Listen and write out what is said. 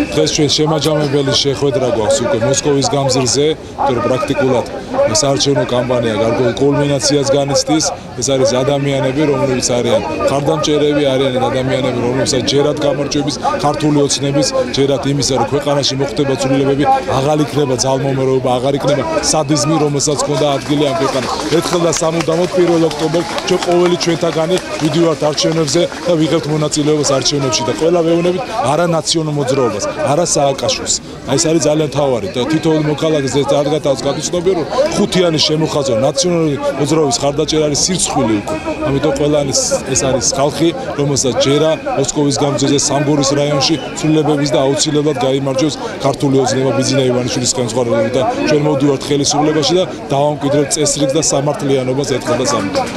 დღეს ჩვენ შემაჯამებელი შეხვედრა გვაქვს უკვე მოსკოვის გამზირზე, თორე პრაქტიკულად საარჩევნო კამპანია გარკვეულ კულმინაციას განიცდის. ეს არის ადამიანები, რომლებიც არიან ხარდამჭერები, არიან ადამიანები, რომლებსაც ჯერათ გამარჯვების, ქართული ოცნების, ჯერათ იმისა, რომ ქვეყანაში მოხდება ცვლილებები, აღარ იქნება ძალმომერობა, აღარ იქნება სადიზმი, რომელსაც ჰქონდა ადგილი ამ ქვეყანაში. ერთხელ და სამუდამოდ 1 ოქტომბერს ჩვენ ყოველი ჩვენთაგანი ვიდივართ არჩევნებზე და ვიღებთ მონაწილეობას არჩევნებში და ყველა ვეუბნებით არა ნაციონალურ მოძრაობას, არა სააკაშვილს. ეს არის ძალიან მთავარი და თითოეულ მოქალაქეს ეს დადგატავს გაცნობიერო, რომ ხუთიანი შემოხაზო ნაციონალური მოძრაობის ხარდაჭერა არის სირცხვილი უკვე. ამიტომ ყველანი ეს არის ხალხი, რომელსაც ჯერა მოსკოვის გამზირზე სამგორის რაიონში ცვლილებების და აუცილებლად გაიმარჯვებს ქართული ოცნება ბიძინა ივანიშვილის ხელმძღვანელობით და ჩვენ მოვდივართ ხელისუფლებაში და დავამკვიდრებთ წესრიგს და სამართლიანობას ერთხელ და სამუდამოდ.